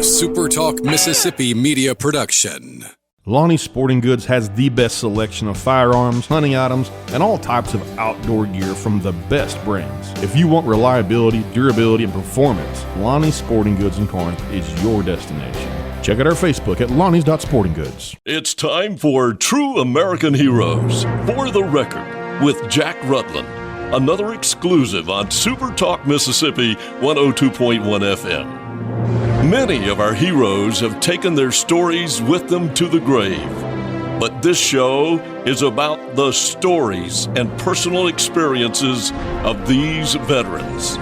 SuperTalk Mississippi media production. Lonnie Sporting Goods has the best selection of firearms, hunting items, and all types of outdoor gear from the best brands. If you want reliability, durability, and performance, Lonnie Sporting Goods in Corinth is your destination. Check out our Facebook at lonnie's.sportinggoods. It's time for True American Heroes For the Record with Jack Rutland. Another exclusive on SuperTalk Mississippi 102.1 FM. Many of our heroes have taken their stories with them to the grave. But this show is about the stories and personal experiences of these veterans.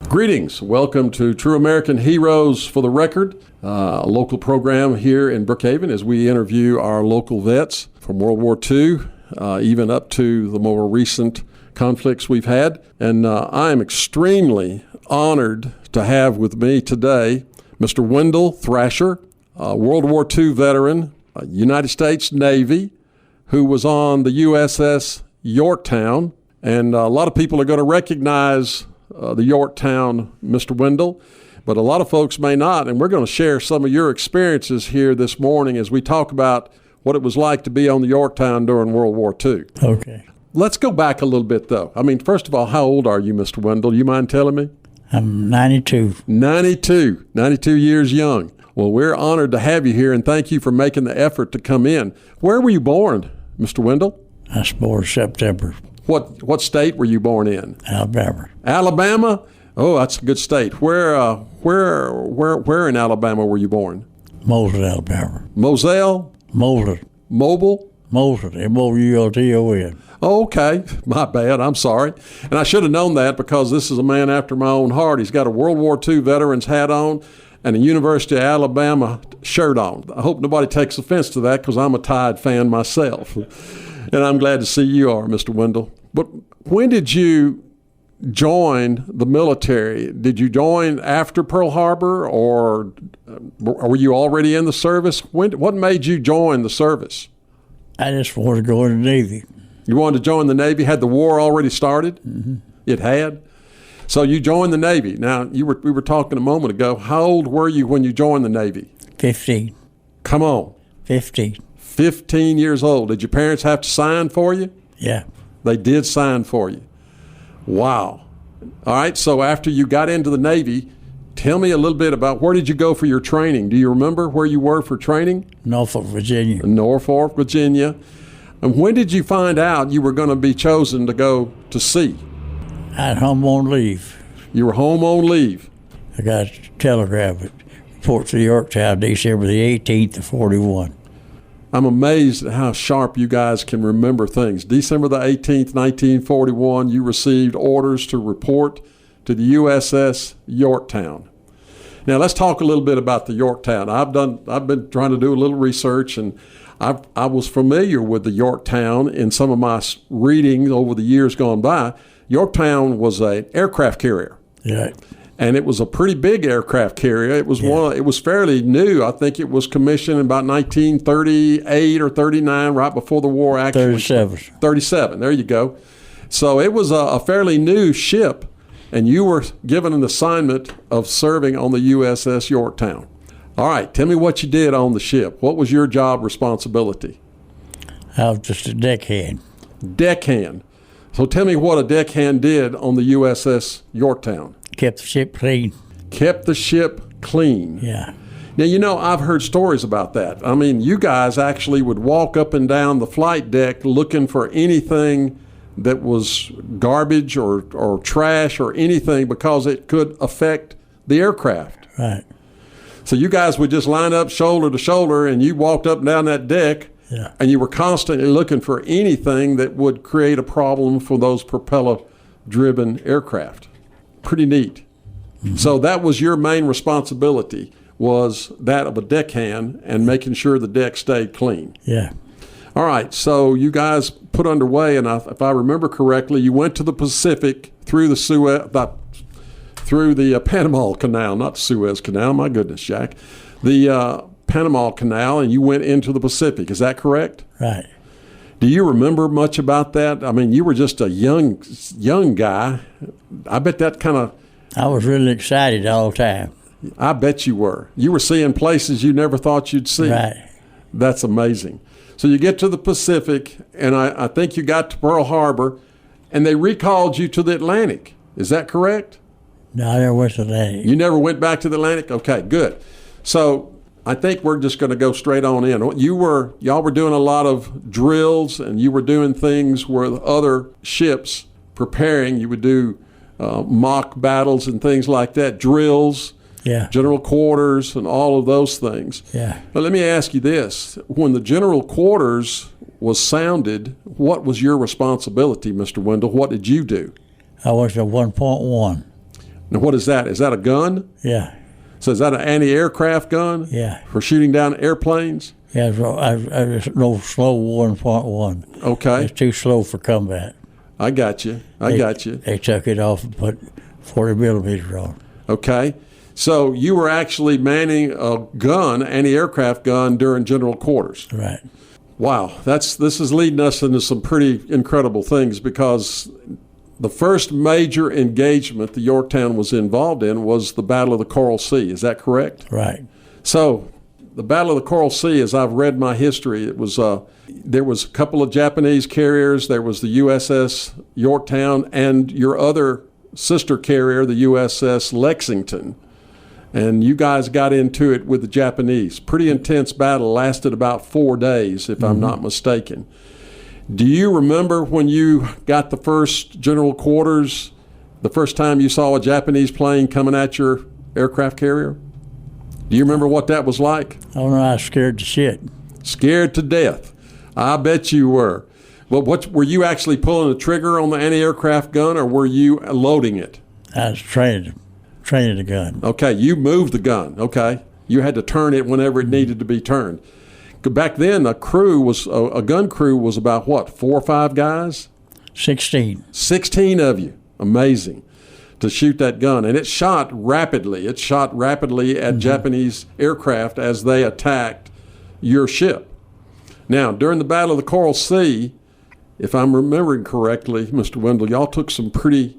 Greetings. Welcome to True American Heroes For the Record, a local program here in Brookhaven as we interview our local vets from World War II, even up to the more recent conflicts we've had. And I am extremely honored to have with me today Mr. Wendell Thrasher, a World War II veteran, United States Navy, who was on the USS Yorktown. And a lot of people are going to recognize the Yorktown, Mr. Wendell, but a lot of folks may not, and we're going to share some of your experiences here this morning as we talk about what it was like to be on the Yorktown during World War II. Okay. Let's go back a little bit, though. I mean, first of all, how old are you, Mr. Wendell? You mind telling me? I'm 92. 92 years young. Well, we're honored to have you here, and thank you for making the effort to come in. Where were you born, Mr. Wendell? I was born September. What state were you born in? Alabama. Alabama? Oh, that's a good state. Where in Alabama were you born? Moulton, Alabama. Moselle? Moulton. Mobile? Moulton. M-O-U-L-T-O-N. Oh, okay. My bad. I'm sorry. And I should have known that because this is a man after my own heart. He's got a World War II veteran's hat on and a University of Alabama shirt on. I hope nobody takes offense to that because I'm a Tide fan myself. And I'm glad to see you are, Mr. Wendell. But when did you join the military? Did you join after Pearl Harbor, or were you already in the service? What made you join the service? I just wanted to go in the Navy. You wanted to join the Navy? Had the war already started? Mm-hmm. It had? So you joined the Navy. Now, we were talking a moment ago. How old were you when you joined the Navy? 15. Come on. 15. 15 years old. Did your parents have to sign for you? Yeah. They did sign for you. Wow. All right, so after you got into the Navy, tell me a little bit about where did you go for your training? Do you remember where you were for training? Norfolk, Virginia. Norfolk, Virginia. And when did you find out you were going to be chosen to go to sea? I had home on leave. You were home on leave. I got a telegram at Port to Yorktown, December the 18th of 41. I'm amazed at how sharp you guys can remember things. December the 18th, 1941, you received orders to report to the USS Yorktown. Now, let's talk a little bit about the Yorktown. I've been trying to do a little research, and I was familiar with the Yorktown in some of my reading over the years gone by. Yorktown was an aircraft carrier. Yeah. And it was a pretty big aircraft carrier. It was it was fairly new. I think it was commissioned in about 1938 or 39, right before the war actually. 37. There you go. So it was a fairly new ship, and you were given an assignment of serving on the USS Yorktown. All right, tell me what you did on the ship. What was your job responsibility? I was just a deckhand. Deckhand. So tell me what a deckhand did on the USS Yorktown. Kept the ship clean. Kept the ship clean. Yeah. Now, I've heard stories about that. I mean, you guys actually would walk up and down the flight deck looking for anything that was garbage or trash or anything because it could affect the aircraft. Right. So you guys would just line up shoulder to shoulder, and you walked up and down that deck, and you were constantly looking for anything that would create a problem for those propeller-driven aircraft. Pretty neat. Mm-hmm. So that was your main responsibility, was that of a deckhand and making sure the deck stayed clean. Yeah. All right, so you guys put underway, and if I remember correctly, you went to the Pacific through the Panama Canal, not the Suez Canal, my goodness, Jack. the Panama Canal, and you went into the Pacific. Is that correct? Right. Do you remember much about that? I mean, you were just a young guy. I bet that kind of... I was really excited all the time. I bet you were. You were seeing places you never thought you'd see. Right. That's amazing. So you get to the Pacific, and I think you got to Pearl Harbor, and they recalled you to the Atlantic. Is that correct? No, I never went to the Atlantic. You never went back to the Atlantic? Okay, good. So I think we're just going to go straight on in. Y'all were doing a lot of drills, and you were doing things where other ships preparing. You would do mock battles and things like that, drills, general quarters, and all of those things. Yeah. But let me ask you this. When the general quarters was sounded, what was your responsibility, Mr. Wendell? What did you do? I was a 1.1. Now, what is that? Is that a gun? Yeah. So is that an anti-aircraft gun? Yeah. For shooting down airplanes? Yeah, I was no slow 1.1. Okay. It's too slow for combat. I got you. They took it off and put 40 millimeters on. Okay. So you were actually manning a gun, anti-aircraft gun, during general quarters. Right. Wow. This is leading us into some pretty incredible things, because the first major engagement the Yorktown was involved in was the Battle of the Coral Sea. Is that correct? Right. So the Battle of the Coral Sea, as I've read my history, it was there was a couple of Japanese carriers. There was the USS Yorktown and your other sister carrier, the USS Lexington. And you guys got into it with the Japanese. Pretty intense battle, lasted about 4 days, if I'm not mistaken. Do you remember when you got the first general quarters, the first time you saw a Japanese plane coming at your aircraft carrier? Do you remember what that was like? Oh, no, I was scared to shit. Scared to death. I bet you were. Well, were you actually pulling the trigger on the anti-aircraft gun, or were you loading it? I was training the gun. Okay, you moved the gun. Okay. You had to turn it whenever it needed to be turned. Back then, a gun crew was about what, 4 or 5 guys? 16. 16 of you. Amazing. To shoot that gun. And it shot rapidly. It shot rapidly at Japanese aircraft as they attacked your ship. Now, during the Battle of the Coral Sea, if I'm remembering correctly, Mr. Wendell, y'all took some pretty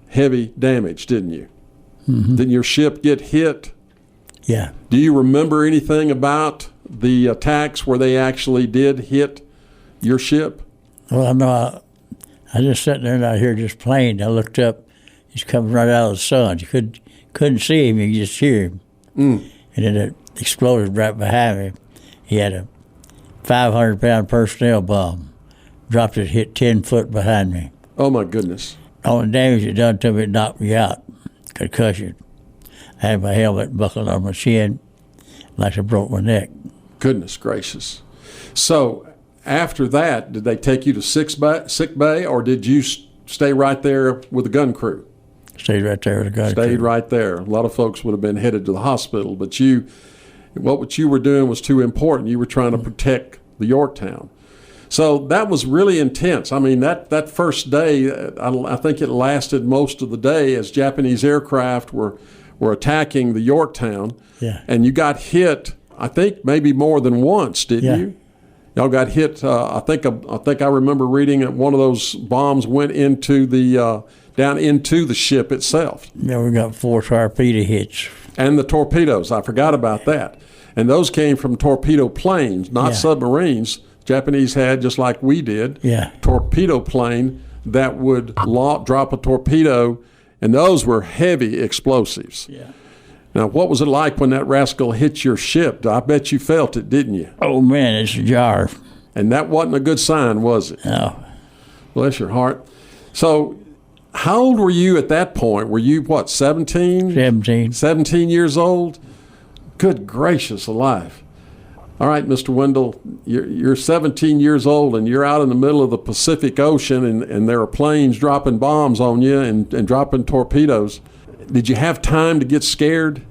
heavy damage, didn't you? Didn't your ship get hit? Yeah. Do you remember anything about the attacks where they actually did hit your ship? Well, I know I just sitting there and I heard this plane. I looked up. He's coming right out of the sun. You couldn't see him. You could just hear him. And then it exploded right behind me. He had a 500-pound personnel bomb. Dropped it, hit 10 foot behind me. Oh, my goodness. All the damage it done to me, it knocked me out. Concussion. I had my helmet buckled on my chin like I broke my neck. Goodness gracious. So after that, did they take you to sick bay, or did you stay right there with the gun crew? Stayed right there with the gun crew. Stayed right there. A lot of folks would have been headed to the hospital, but what you were doing was too important. You were trying to protect the Yorktown. So that was really intense. I mean, that first day, I think it lasted most of the day as Japanese aircraft were attacking the Yorktown. Yeah. And you got hit, I think, maybe more than once, didn't you? Y'all got hit. I think I remember reading that one of those bombs went into down into the ship itself. Yeah, we got 4 torpedo hits. And the torpedoes. I forgot about that. And those came from torpedo planes, not submarines. Japanese had, just like we did, torpedo plane that would drop a torpedo, and those were heavy explosives. Yeah. Now, what was it like when that rascal hit your ship? I bet you felt it, didn't you? Oh, man, it's a jar. And that wasn't a good sign, was it? No. Bless your heart. So how old were you at that point? Were you, 17? 17. 17 years old? Good gracious alive. All right, Mr. Wendell, you're 17 years old, and you're out in the middle of the Pacific Ocean, and there are planes dropping bombs on you and dropping torpedoes. Did you have time to get scared?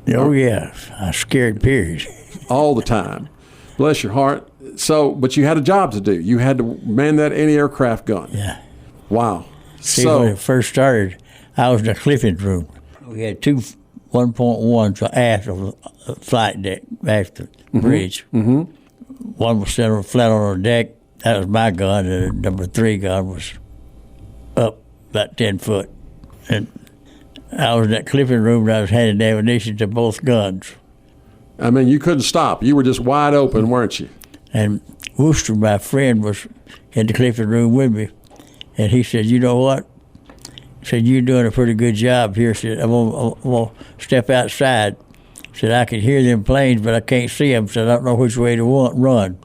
Oh, yeah. I was scared, period. All the time. Bless your heart. So, but you had a job to do. You had to man that anti-aircraft gun. Yeah. Wow. See, when it first started, I was in the clipping room. We had two 1.1 to aft of the flight deck, aft the bridge. Mm-hmm. One was sitting flat on the deck. That was my gun, and the number 3 gun was up about 10 foot. And I was in that clipping room, and I was handing ammunition to both guns. I mean, you couldn't stop. You were just wide open, weren't you? And Wooster, my friend, was in the clipping room with me, and he said, "You know what?" He said, "You're doing a pretty good job here." He said, I'm gonna step outside." He said, "I can hear them planes, but I can't see them, so I don't know which way to run."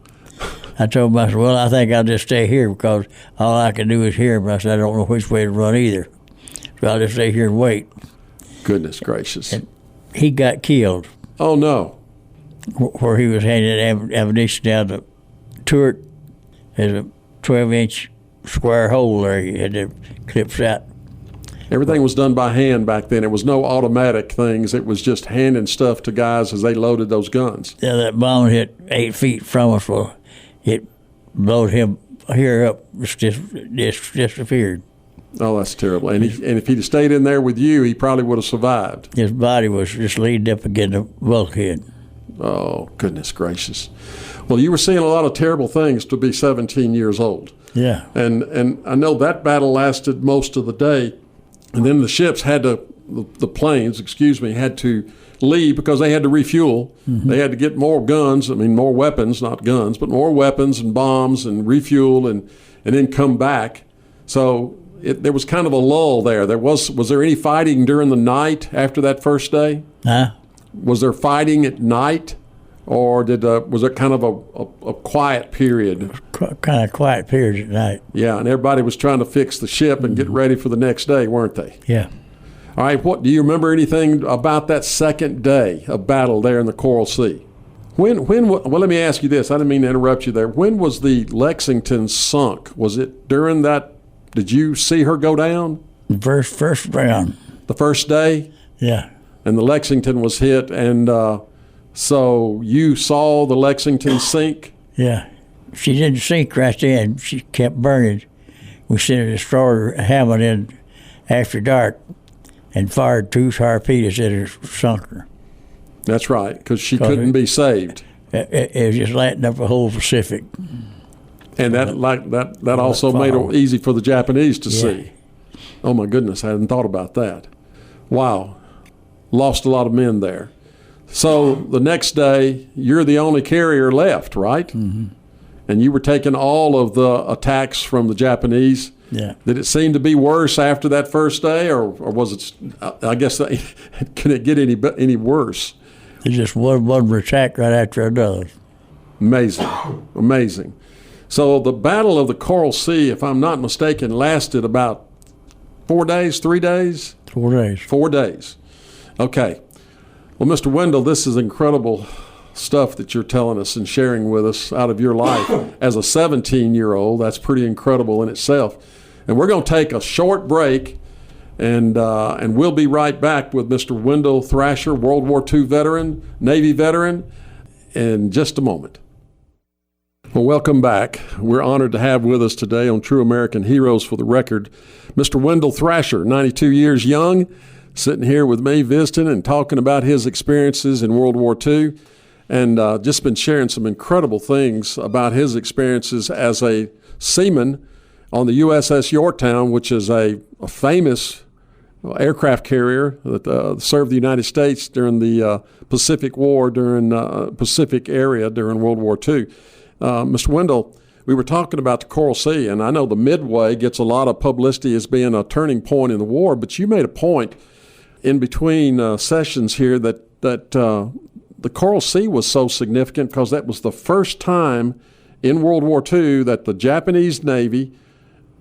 I told him, I said, "Well, I think I'll just stay here because all I can do is hear them." I said, "I don't know which way to run either, so I'll just stay here and wait." Goodness gracious. And he got killed. Oh, no. Where he was handing ammunition down the turret. There's a 12-inch square hole there. He had the clips out. Everything was done by hand back then. It was no automatic things. It was just handing stuff to guys as they loaded those guns. Yeah, that bomb hit 8 feet from us. Well, it blowed him here up. Just disappeared. Oh, that's terrible. And if he'd stayed in there with you, he probably would have survived. His body was just leaned up against the bulkhead. Oh, goodness gracious. Well, you were seeing a lot of terrible things to be 17 years old. Yeah. And I know that battle lasted most of the day. And then the ships had to, the planes, had to leave because they had to refuel. Mm-hmm. They had to get more guns, more weapons, not guns, but more weapons and bombs and refuel and then come back. So there was kind of a lull there. Was there any fighting during the night after that first day? Huh? Was there fighting at night, or was it kind of a quiet period? Kind of quiet period at night. Yeah, and everybody was trying to fix the ship and get ready for the next day, weren't they? Yeah. All right, what do you remember anything about that second day of battle there in the Coral Sea? Well, let me ask you this. I didn't mean to interrupt you there. When was the Lexington sunk? Was it during that? Did you see her go down? The first round. The first day? Yeah. And the Lexington was hit, and so you saw the Lexington sink? Yeah. She didn't sink right then. She kept burning. We sent a destroyer, Hammond, in after dark and fired 2 torpedoes at her, sunk her. That's right, because she couldn't be saved. It was just lighting up the whole Pacific. And that also made it easy for the Japanese to see. Oh, my goodness, I hadn't thought about that. Wow. Lost a lot of men there. So the next day, you're the only carrier left, right? Mm-hmm. And you were taking all of the attacks from the Japanese. Yeah. Did it seem to be worse after that first day, or was it? I guess can it get any worse? It's just one attack right after another. Amazing. So the Battle of the Coral Sea, if I'm not mistaken, lasted about 4 days, 3 days? 4 days. 4 days. Okay. Well, Mr. Wendell, this is incredible stuff that you're telling us and sharing with us out of your life as a 17-year-old. That's pretty incredible in itself. And we're going to take a short break, and we'll be right back with Mr. Wendell Thrasher, World War II veteran, Navy veteran, in just a moment. Well, welcome back. We're honored to have with us today on True American Heroes for the Record, Mr. Wendell Thrasher, 92 years young, sitting here with me visiting and talking about his experiences in World War II, and just been sharing some incredible things about his experiences as a seaman on the USS Yorktown, which is a famous aircraft carrier that served the United States during the Pacific War, during Pacific area during World War II. Mr. Wendell, we were talking about the Coral Sea, and I know the Midway gets a lot of publicity as being a turning point in the war, but you made a point in between sessions here that the Coral Sea was so significant because that was the first time in World War II that the Japanese Navy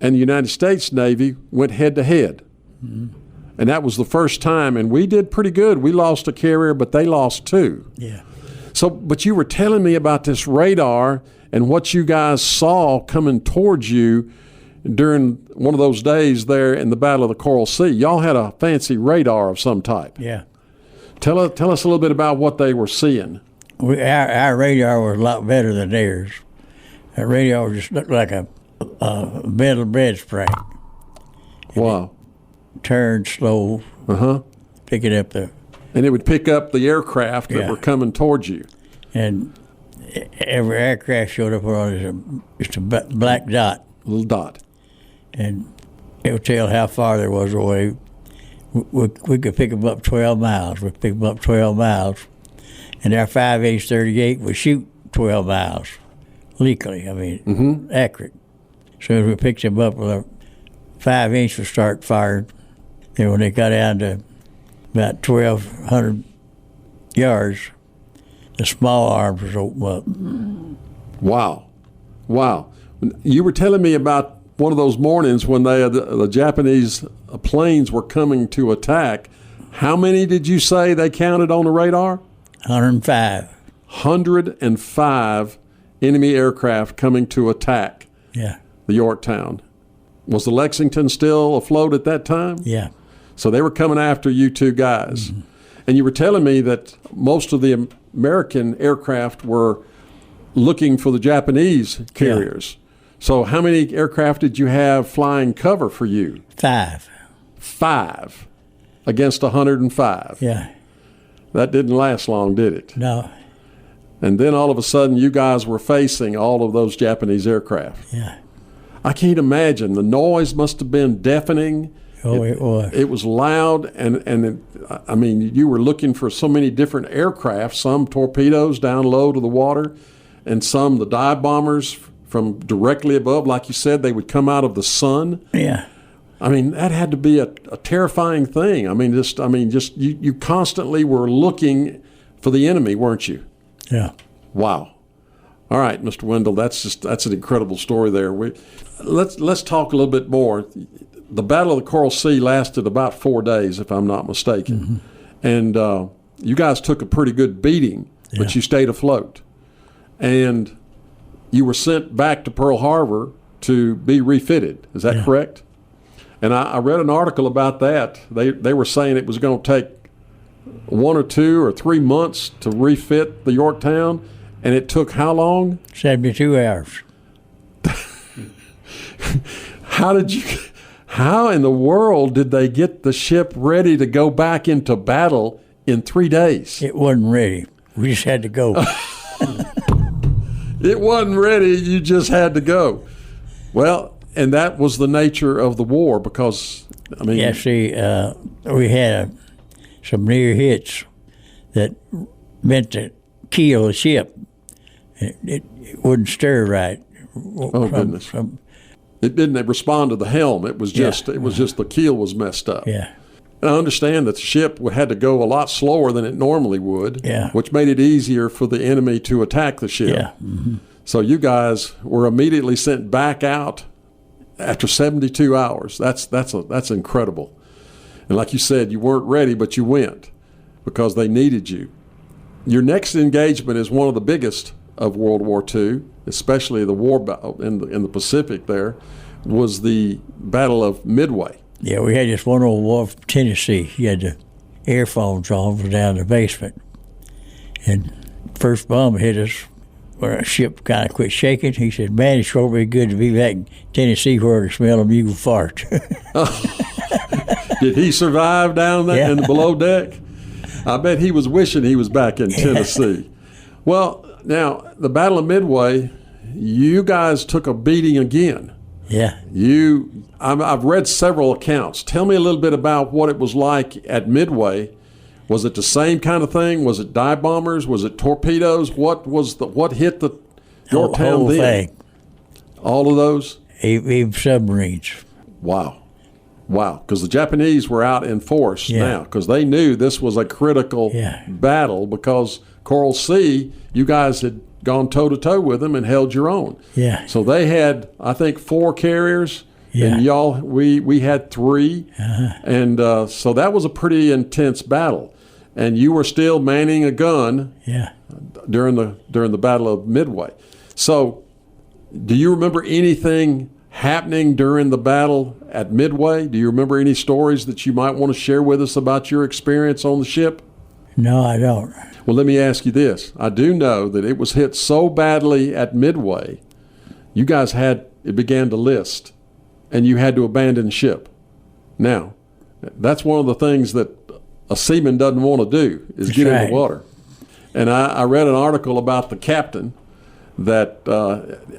and the United States Navy went head-to-head. Mm-hmm. And that was the first time, and we did pretty good. We lost a carrier, but they lost 2. Yeah. So, but you were telling me about this radar and what you guys saw coming towards you during one of those days there in the Battle of the Coral Sea. Y'all had a fancy radar of some type. Yeah. Tell us a little bit about what they were seeing. Our radar was a lot better than theirs. Our radar just looked like a metal bread spring. Wow. Turned slow. Uh-huh. Pick it up there. And it would pick up the aircraft that Yeah. were coming towards you. And every aircraft showed up on just a black dot, Little dot. and it would tell how far there was away. We could pick them up 12 miles. We'd pick them up 12 miles, and our 5.838 would shoot 12 miles legally. I mean, accurate. As soon as we picked them up, with our 5-inch would start firing. Then when they got down to about 1,200 yards, the small arms was open up. Wow. You were telling me about one of those mornings when the Japanese planes were coming to attack. How many did you say they counted on the radar? 105. 105 enemy aircraft coming to attack Yeah. the Yorktown. Was the Lexington still afloat at that time? Yeah. So they were coming after you two guys. Mm-hmm. And you were telling me that most of the American aircraft were looking for the Japanese carriers. So how many aircraft did you have flying cover for you? 5. 5 against 105. Yeah. That didn't last long, did it? No. And then all of a sudden you guys were facing all of those Japanese aircraft. Yeah. I can't imagine. The noise must have been deafening. Oh, it was. It was loud, and I mean, you were looking for so many different aircraft, some torpedoes down low to the water, and some the dive bombers from directly above. Like you said, they would come out of the sun. Yeah. I mean, that had to be a terrifying thing. I mean, just you constantly were looking for the enemy, weren't you? Yeah. Wow. All right, Mr. Wendell, that's an incredible story there. Let's talk a little bit more. The Battle of the Coral Sea lasted about 4 days, if I'm not mistaken. And you guys took a pretty good beating, but you stayed afloat. And you were sent back to Pearl Harbor to be refitted. Is that correct? And I read an article about that. They were saying it was going to take 1 or 2 or 3 months to refit the Yorktown, and it took how long? 72 hours. How in the world did they get the ship ready to go back into battle in 3 days? It wasn't ready. We just had to go. It wasn't ready. You just had to go. Well, and that was the nature of the war because, I mean. Yeah, see, we had some near hits that meant to keel the ship. It wouldn't stir right. Oh, goodness. It didn't respond to the helm. It was just the keel was messed up. Yeah. And I understand that the ship had to go a lot slower than it normally would, Yeah. which made it easier for the enemy to attack the ship. Yeah. Mm-hmm. So you guys were immediately sent back out after 72 hours. That's incredible. And like you said, you weren't ready, but you went because they needed you. Your next engagement is one of the biggest of World War II, especially the war battle in the Pacific there, was the Battle of Midway. Yeah, we had this one old war from Tennessee. He had the earphones on, was down in the basement. And first bomb hit us, where our ship kind of quit shaking. He said, "Man, it's sure be good to be back in Tennessee where I can smell a bugle fart." Did he survive down there in the below deck? I bet he was wishing he was back in Tennessee. Well, now, the Battle of Midway, you guys took a beating again. Yeah. I've read several accounts. Tell me a little bit about what it was like at Midway. Was it the same kind of thing? Was it dive bombers? Was it torpedoes? What hit the Yorktown whole then? thing. All of those? Even submarines. Wow. Because the Japanese were out in force now because they knew this was a critical battle because Coral Sea, you guys had gone toe-to-toe with them and held your own. Yeah. So they had, I think, 4 carriers, and y'all, we had 3. And so that was a pretty intense battle. And you were still manning a gun during the Battle of Midway. So do you remember anything happening during the battle at Midway? Do you remember any stories that you might want to share with us about your experience on the ship? No, I don't. Well, let me ask you this. I do know that it was hit so badly at Midway, you guys it began to list, and you had to abandon ship. Now, that's one of the things that a seaman doesn't want to do, is get in the water. And I read an article about the captain that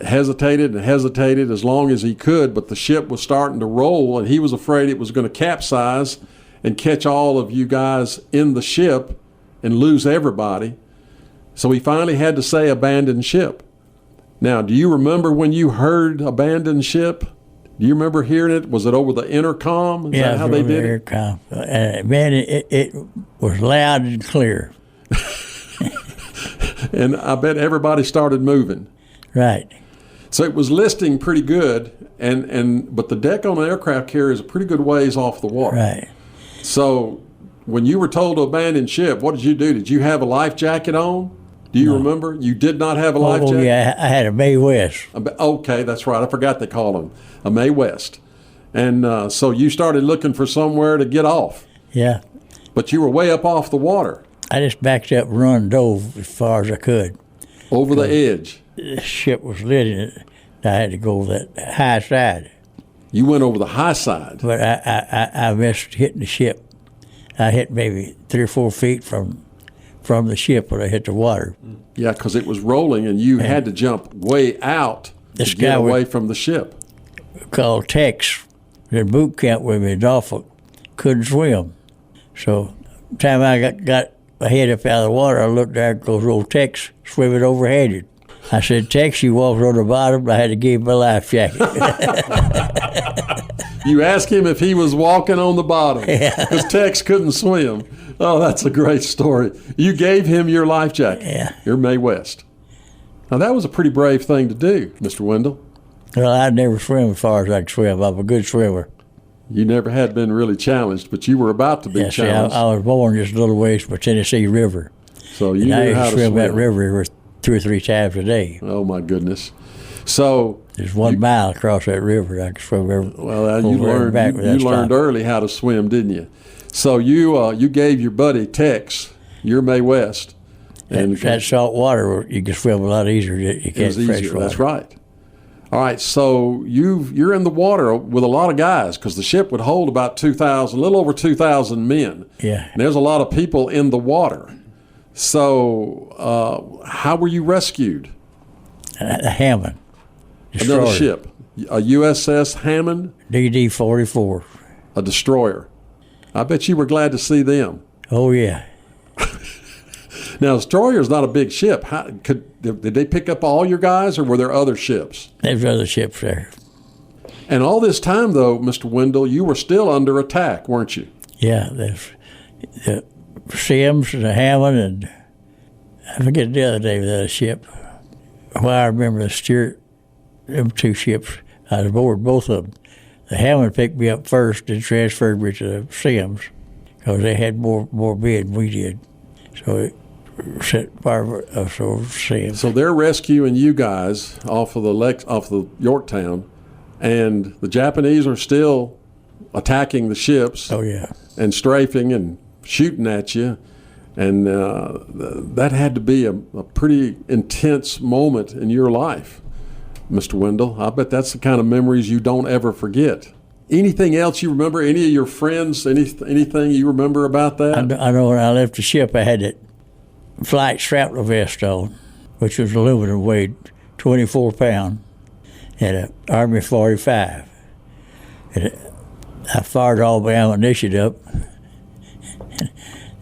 hesitated and hesitated as long as he could, but the ship was starting to roll, and he was afraid it was going to capsize and catch all of you guys in the ship and lose everybody. So he finally had to say abandon ship. Now, do you remember when you heard abandon ship? Do you remember hearing it? Was it over the intercom? Is that how they did it? Intercom. Man, it was loud and clear. And I bet everybody started moving. Right. So it was listing pretty good, but the deck on an aircraft carrier is a pretty good ways off the water. Right. So when you were told to abandon ship, what did you do? Did you have a life jacket on? Do you remember? You did not have a life jacket? Oh, yeah, I had a Mae West. Okay, that's right. I forgot they called them a Mae West. And so you started looking for somewhere to get off. Yeah. But you were way up off the water. I just backed up and run, dove as far as I could. Over the edge. The ship was lit in it. I had to go that high side. You went over the high side. But I missed hitting the ship. I hit maybe 3 or 4 feet from the ship when I hit the water. Yeah, because it was rolling, and you had to jump way out to get away from the ship. Called Tex, in boot camp with me in Norfolk, couldn't swim. So the time I got my head up out of the water, I looked there and goes old Tex swimming overheaded. I said, Tex, you walked on the bottom. I had to give him a life jacket. You asked him if he was walking on the bottom because Tex couldn't swim. Oh, that's a great story. You gave him your life jacket. Yeah. Your Mae West. Now, that was a pretty brave thing to do, Mr. Wendell. Well, I'd never swim as far as I could swim. I'm a good swimmer. You never had been really challenged, but you were about to be challenged. I was born just a little ways from the Tennessee River. So you knew how to swim. I swim that river 2 or 3 times a day. Oh, my goodness. So there's 1 mile across that river. I can swim every. Well, you learned early how to swim, didn't you? So you gave your buddy Tex your Mae West. And that salt water, you can swim a lot easier. You can't fresh water. That's right. All right, so you're in the water with a lot of guys because the ship would hold about 2,000, a little over 2,000 men. Yeah. And there's a lot of people in the water. So how were you rescued? A Hammond. Destroyer. Another ship. A USS Hammond? DD-44. A destroyer. I bet you were glad to see them. Oh, yeah. Now, a destroyer is not a big ship. Did they pick up all your guys, or were there other ships? There's other ships there. And all this time, though, Mr. Wendell, you were still under attack, weren't you? Yeah, there's the Sims and the Hammond, and I forget the other name of that ship. Well, I remember the Stewart, them 2 ships. I was aboard both of them. The Hammond picked me up first and transferred me to the Sims because they had more men than we did. So it set fire us over Sims. So they're rescuing you guys off of the Yorktown, and the Japanese are still attacking the ships. Oh, yeah. And strafing and shooting at you. And that had to be a pretty intense moment in your life, Mr. Wendell. I bet that's the kind of memories you don't ever forget. Anything else you remember? Any of your friends? Anything you remember about that? I know when I left the ship, I had that flight shrapnel vest on, which was aluminum, weighed 24 pounds, and an Army 45. And I fired all my ammunition up.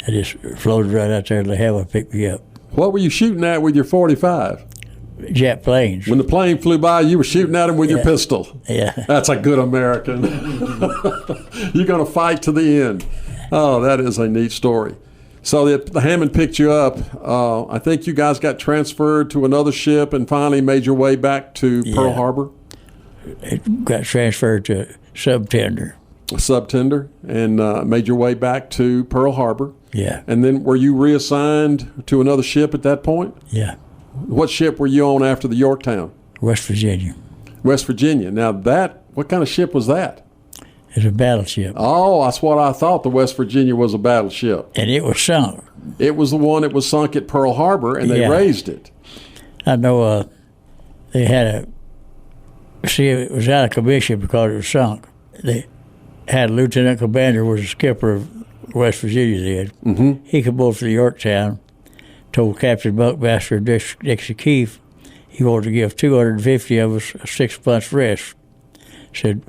I just floated right out there and the Hammond picked me up. What were you shooting at with your 45? Jet planes. When the plane flew by, you were shooting at them with your pistol. Yeah. That's a good American. You're going to fight to the end. Oh, that is a neat story. So the Hammond picked you up. I think you guys got transferred to another ship and finally made your way back to Pearl Harbor. It got transferred to a subtender. A subtender, and made your way back to Pearl Harbor. Yeah. And then were you reassigned to another ship at that point? Yeah. What ship were you on after the Yorktown? West Virginia. West Virginia. Now what kind of ship was that? It's a battleship. Oh, that's what I thought. The West Virginia was a battleship. And it was sunk. It was the one that was sunk at Pearl Harbor, and they raised it. I know they had it was out of commission because it was sunk. They had a lieutenant commander was the skipper of West Virginia did. Mm-hmm. He come over to Yorktown, told Captain Buckmaster Dixie Keefe he wanted to give 250 of us a 6 months rest. Said,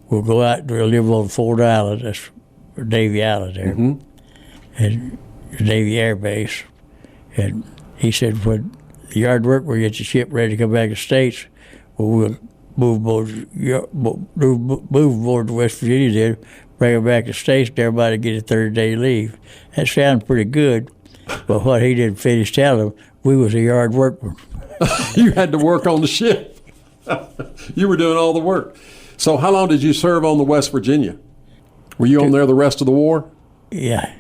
we'll go out and we'll live on Ford Island, that's Navy Island there, and the Navy Air Base. And he said, when the yard work will get the ship ready to come back to the States, we'll move aboard to West Virginia there, bring them back to the States, and everybody get a 30-day leave. That sounded pretty good, but what he didn't finish telling them, we was a yard workman. You had to work on the ship. You were doing all the work. So how long did you serve on the West Virginia? Were you on there the rest of the war? Yeah.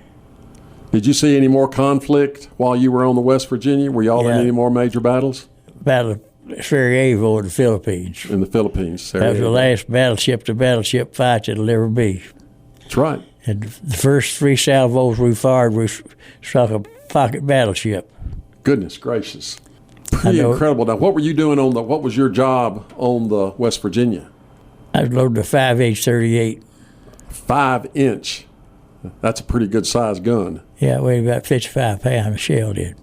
Did you see any more conflict while you were on the West Virginia? Were y'all in any more major battles? Battle of Sarajevo in the Philippines. In the Philippines. Sarajevo. That was the last battleship-to-battleship fight that'll ever be. That's right. And the first 3 salvos we fired, we struck a pocket battleship. Goodness gracious. Pretty incredible. Now, what were you doing what was your job on the West Virginia? I was loading a 5.8 .38. 5-inch. That's a pretty good sized gun. Yeah, it weighed about 55 pounds, the shell did.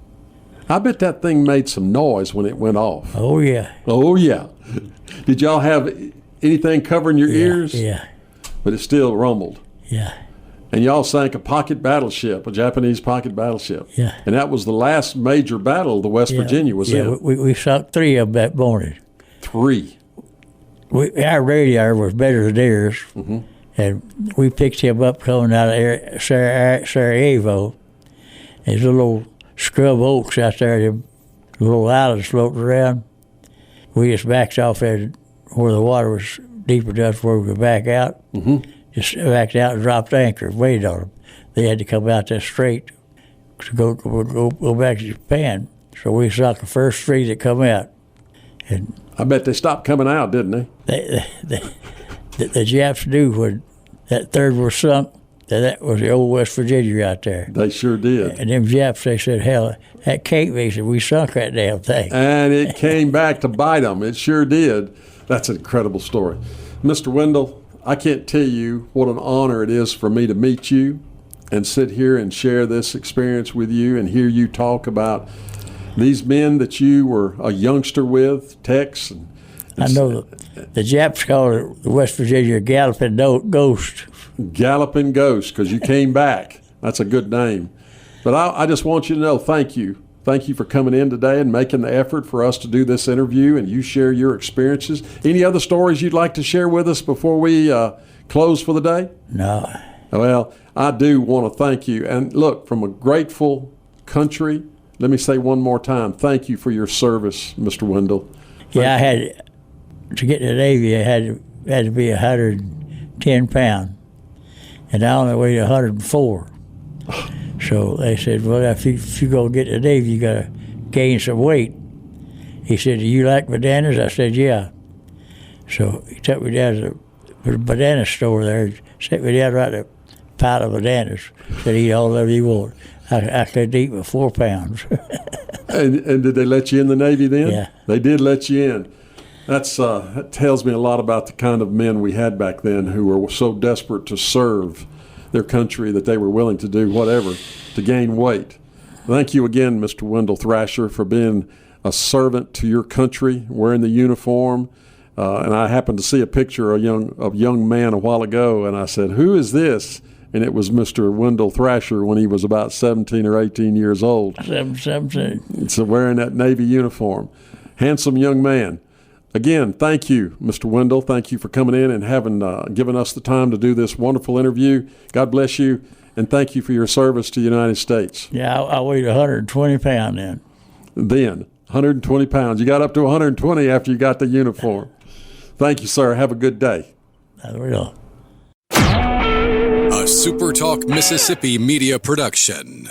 I bet that thing made some noise when it went off. Oh, yeah. Oh, yeah. Did y'all have anything covering your ears? Yeah. But it still rumbled. Yeah. And y'all sank a pocket battleship, a Japanese pocket battleship. Yeah. And that was the last major battle the West Virginia was in. Yeah, we sunk 3 of them that morning. 3. Our radio was better than theirs. Mm-hmm. And we picked him up coming out of Sarajevo. There's little scrub oaks out there, the little islands floating around. We just backed off there where the water was deep enough where we could back out. Mm-hmm. Just backed out and dropped anchor, waited on them. They had to come out that straight to go back to Japan. So we sunk the first 3 that come out. And I bet they stopped coming out, didn't they? The Japs knew when that third was sunk that was the old West Virginia out there. They sure did. And them Japs, they said, hell, that can't be. Said, we sunk that damn thing. And it came back to bite them. It sure did. That's an incredible story. Mr. Wendell, I can't tell you what an honor it is for me to meet you and sit here and share this experience with you and hear you talk about these men that you were a youngster with, Tex. I know the Japs called it the West Virginia Galloping Ghost. Galloping Ghost, because you came back. That's a good name. But I just want you to know, thank you. Thank you for coming in today and making the effort for us to do this interview and you share your experiences. Any other stories you'd like to share with us before we close for the day? No. Well, I do want to thank you. And look, from a grateful country, let me say one more time, thank you for your service, Mr. Wendell. Yeah, I had to get to the Navy, I had to be 110 pounds, and I only weighed 104. So they said, well, if you go get to the Navy, you got to gain some weight. He said, do you like bananas? I said, yeah. So he took me down to the banana store there, set me down right at a pile of bananas, said, eat all of you want. I could eat with 4 pounds. And did they let you in the Navy then? Yeah. They did let you in. That tells me a lot about the kind of men we had back then who were so desperate to serve their country that they were willing to do whatever to gain weight. Thank you again, Mr. Wendell Thrasher, for being a servant to your country, wearing the uniform. And I happened to see a picture of a young man a while ago, and I said, who is this? And it was Mr. Wendell Thrasher when he was about 17 or 18 years old. 17. So wearing that Navy uniform. Handsome young man. Again, thank you, Mr. Wendell. Thank you for coming in and having given us the time to do this wonderful interview. God bless you, and thank you for your service to the United States. Yeah, I weighed 120 pounds then. Then, 120 pounds. You got up to 120 after you got the uniform. Thank you, sir. Have a good day. I will. A SuperTalk Mississippi media production.